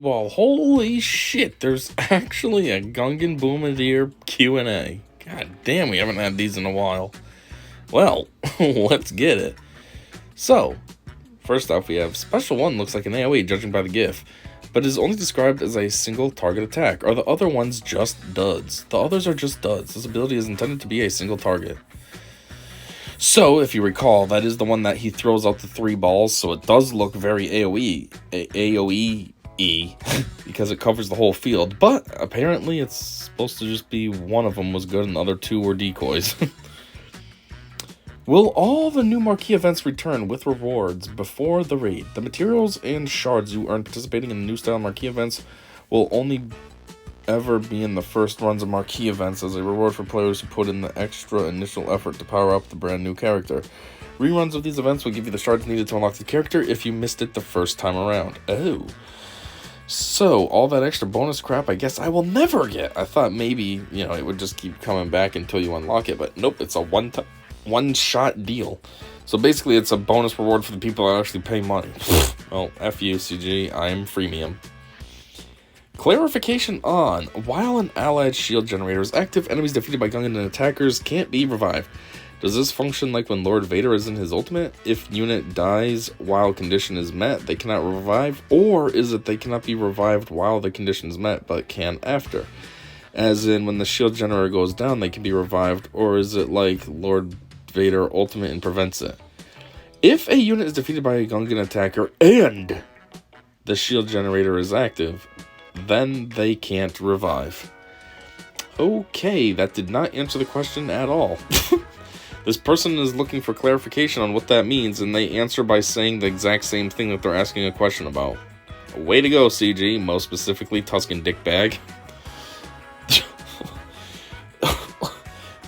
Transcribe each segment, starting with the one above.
Well, holy shit, there's actually a Gungan Bombadier Q&A. God damn, we haven't had these in a while. Well, let's get it. So, first off, we have Special 1 looks like an AoE, judging by the GIF, but is only described as a single target attack. Are the other ones just duds? The others are just duds. This ability is intended to be a single target. So, if you recall, that is the one that he throws out the 3 balls, so it does look very AoE because it covers the whole field, but apparently it's supposed to just be one of them was good and the other 2 were decoys. Will all the new marquee events return with rewards before the raid? The materials and shards you earn participating in the new style marquee events will only ever be in the first runs of marquee events as a reward for players who put in the extra initial effort to power up the brand new character. Reruns of these events will give you the shards needed to unlock the character if you missed it the first time around. Oh. So, all that extra bonus crap I guess I will never get. I thought maybe, it would just keep coming back until you unlock it, but nope, it's a one-shot deal. So basically, it's a bonus reward for the people that actually pay money. Well, F you, CG, I'm freemium. Clarification on, while an allied shield generator is active, enemies defeated by Gungan and attackers can't be revived. Does this function like when Lord Vader is in his ultimate? If unit dies while condition is met, they cannot revive? Or is it they cannot be revived while the condition is met, but can after? As in, when the shield generator goes down, they can be revived? Or is it like Lord Vader ultimate and prevents it? If a unit is defeated by a Gungan attacker and the shield generator is active, then they can't revive. Okay, that did not answer the question at all. This person is looking for clarification on what that means, and they answer by saying the exact same thing that they're asking a question about. Way to go, CG, most specifically Tuscan Dickbag.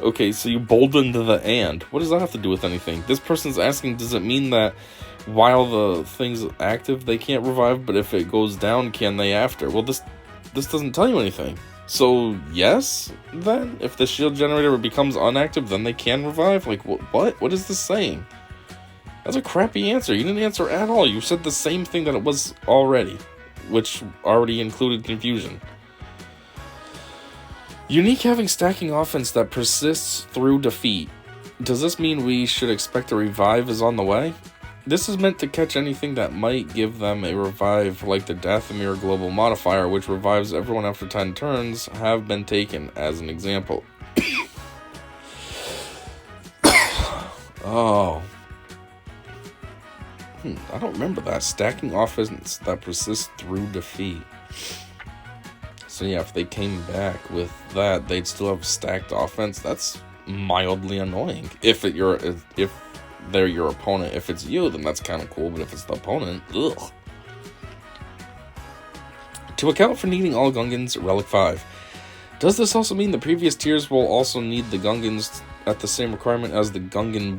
Okay, so you boldened the and. What does that have to do with anything? This person's asking, does it mean that while the thing's active, they can't revive, but if it goes down, can they after? Well, this doesn't tell you anything. So, yes, then? If the shield generator becomes inactive, then they can revive? Like, what? What is this saying? That's a crappy answer. You didn't answer at all. You said the same thing that it was already, which already included confusion. Unique having stacking offense that persists through defeat. Does this mean we should expect a revive is on the way? This is meant to catch anything that might give them a revive, like the Dathomir global modifier, which revives everyone after 10 turns, have been taken as an example. Oh. I don't remember that. Stacking offense that persists through defeat. So yeah, if they came back with that, they'd still have stacked offense. That's mildly annoying. If they're your opponent. If it's you, then that's kind of cool, but if it's the opponent, ugh. To account for needing all Gungans, Relic 5. Does this also mean the previous tiers will also need the Gungans at the same requirement as the Gungan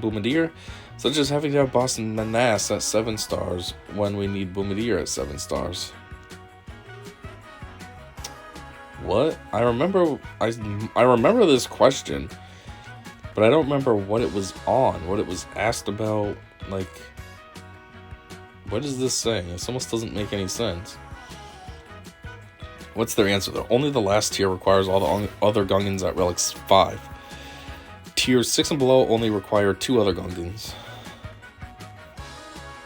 Bombadier? Such as having to have Boston Menace at 7 stars when we need Bombadier at 7 stars. What? I remember this question, but I don't remember what it was on, what it was asked about. Like, what is this saying? This almost doesn't make any sense. What's their answer though? Only the last tier requires all the other Gungans at Relics 5. Tiers 6 and below only require 2 other Gungans.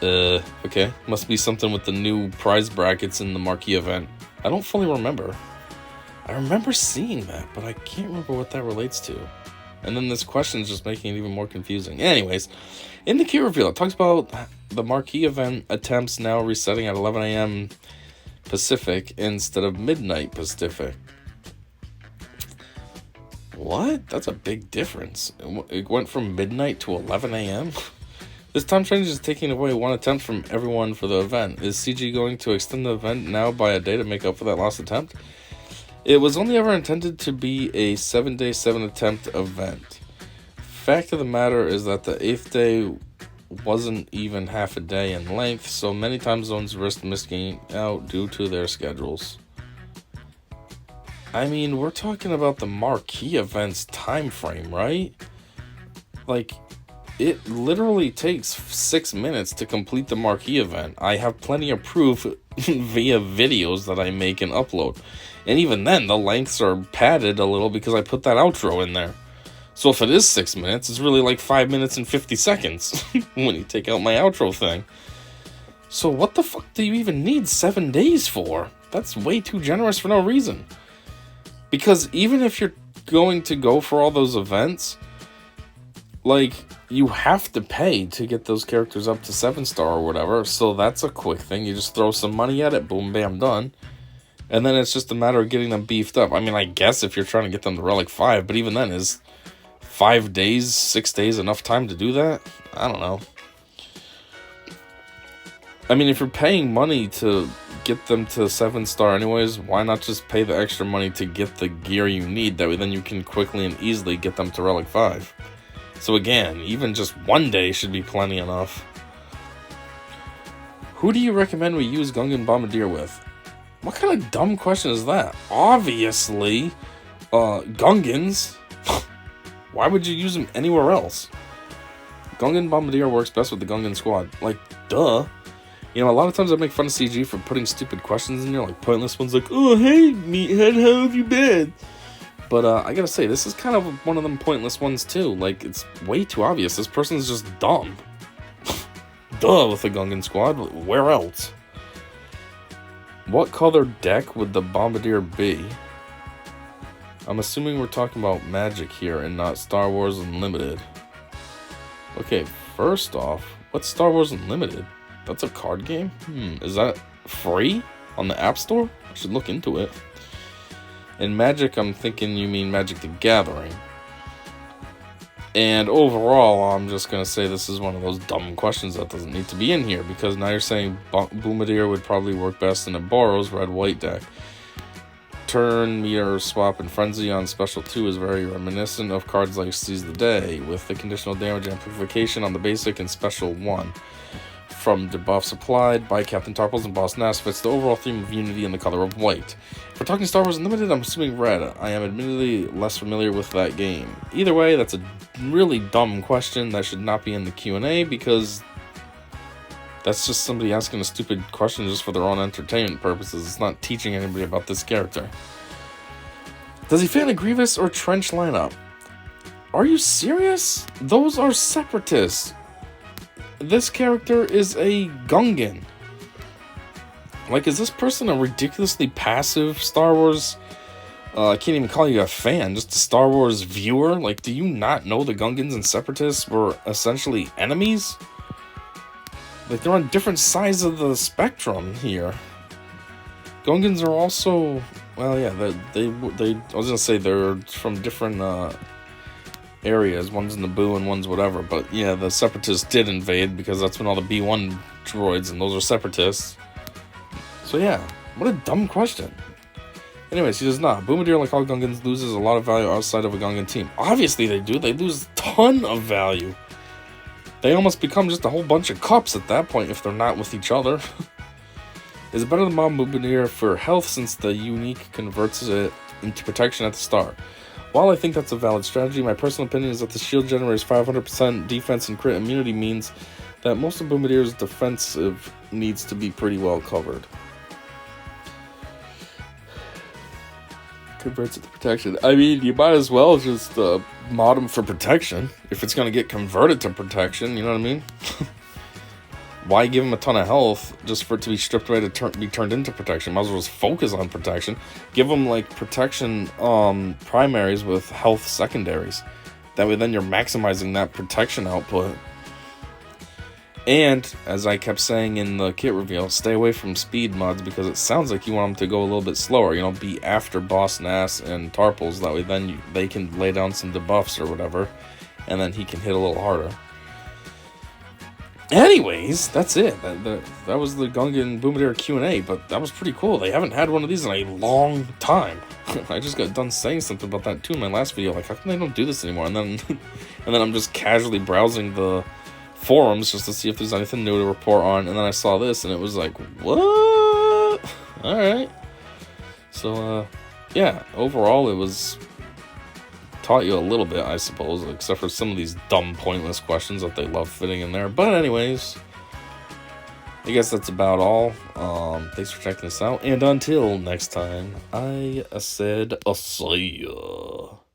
Okay. Must be something with the new prize brackets in the marquee event. I don't fully remember. I remember seeing that, but I can't remember what that relates to. And then this question is just making it even more confusing. Anyways, in the key reveal, it talks about the marquee event attempts now resetting at 11 a.m. Pacific instead of midnight Pacific. What? That's a big difference. It went from midnight to 11 a.m.? This time change is taking away 1 attempt from everyone for the event. Is CG going to extend the event now by a day to make up for that lost attempt? It was only ever intended to be a 7-day, 7-attempt event. Fact of the matter is that the 8th day wasn't even half a day in length, so many time zones risked missing out due to their schedules. I mean, we're talking about the marquee event's time frame, right? Like, It literally takes 6 minutes to complete the marquee event. I have plenty of proof via videos that I make and upload. And even then, the lengths are padded a little because I put that outro in there. So if it is 6 minutes, it's really like 5 minutes and 50 seconds when you take out my outro thing. So what the fuck do you even need 7 days for? That's way too generous for no reason. Because even if you're going to go for all those events, like, you have to pay to get those characters up to 7-star or whatever, so that's a quick thing. You just throw some money at it, boom, bam, done. And then it's just a matter of getting them beefed up. I mean, I guess if you're trying to get them to Relic 5, but even then, is 5 days, 6 days enough time to do that? I don't know. I mean, if you're paying money to get them to 7-star anyways, why not just pay the extra money to get the gear you need? That way then you can quickly and easily get them to Relic 5. So again, even just 1 day should be plenty enough. Who do you recommend we use Gungan Bombardier with? What kind of dumb question is that? Obviously, Gungans. Why would you use them anywhere else? Gungan Bombardier works best with the Gungan squad. Like, duh. You know, a lot of times I make fun of CG for putting stupid questions in there, like pointless ones like, oh, hey, meathead, how have you been? But I gotta say, this is kind of one of them pointless ones too. Like, it's way too obvious. This person's just dumb. Duh, with the Gungan squad. Where else? What color deck would the Bombardier be? I'm assuming we're talking about Magic here and not Star Wars Unlimited. Okay, first off, what's Star Wars Unlimited? That's a card game? Is that free on the App Store? I should look into it. In Magic, I'm thinking you mean Magic the Gathering. And overall, I'm just going to say this is one of those dumb questions that doesn't need to be in here, because now you're saying Bombadier would probably work best in a Boros red-white deck. Turn, Meter, Swap, and Frenzy on Special 2 is very reminiscent of cards like Seize the Day, with the conditional damage amplification on the basic and Special 1. From debuffs applied by Captain Tarples and Boss Nass fits the overall theme of unity in the color of white. If we're talking Star Wars Unlimited, I'm assuming red. I am admittedly less familiar with that game. Either way, that's a really dumb question that should not be in the Q&A, because that's just somebody asking a stupid question just for their own entertainment purposes. It's not teaching anybody about this character. Does he fit in a Grievous or Trench lineup? Are you serious? Those are separatists. This character is a Gungan. Like, is this person a ridiculously passive Star Wars, I can't even call you a fan, just a Star Wars viewer? Like, do you not know the Gungans and Separatists were essentially enemies? Like, they're on different sides of the spectrum here. Gungans are also, well, yeah, they I was gonna say they're from different, areas. One's in the Boo and one's whatever, but yeah, the Separatists did invade because that's when all the B1 droids, and those are Separatists. So yeah, what a dumb question. Anyways, he does not. Bombadier, like all Gungans, loses a lot of value outside of a Gungan team. Obviously they do. They lose a ton of value. They almost become just a whole bunch of cups at that point if they're not with each other. Is it better than Bombadier for health, since the unique converts it into protection at the start? While I think that's a valid strategy, my personal opinion is that the shield generates 500% defense and crit immunity means that most of Bombadier's defensive needs to be pretty well covered. Converts it to protection. I mean, you might as well just mod him for protection if it's going to get converted to protection, you know what I mean? Why give him a ton of health just for it to be stripped away to be turned into protection? Might as well just focus on protection. Give him, like, protection primaries with health secondaries. That way then you're maximizing that protection output. And, as I kept saying in the kit reveal, stay away from speed mods, because it sounds like you want them to go a little bit slower. You know, be after Boss Nass and Tarples. That way then they can lay down some debuffs or whatever. And then he can hit a little harder. Anyways, that's it. That was the Gungan Bombadier Q&A, but that was pretty cool. They haven't had one of these in a long time. I just got done saying something about that too in my last video. Like, how come they don't do this anymore? And then I'm just casually browsing the forums just to see if there's anything new to report on. And then I saw this, and it was like, what? Alright. So, yeah, overall, it was taught you a little bit, I suppose, except for some of these dumb, pointless questions that they love fitting in there. But anyways, I guess that's about all. Thanks for checking this out, and until next time, I said, see ya.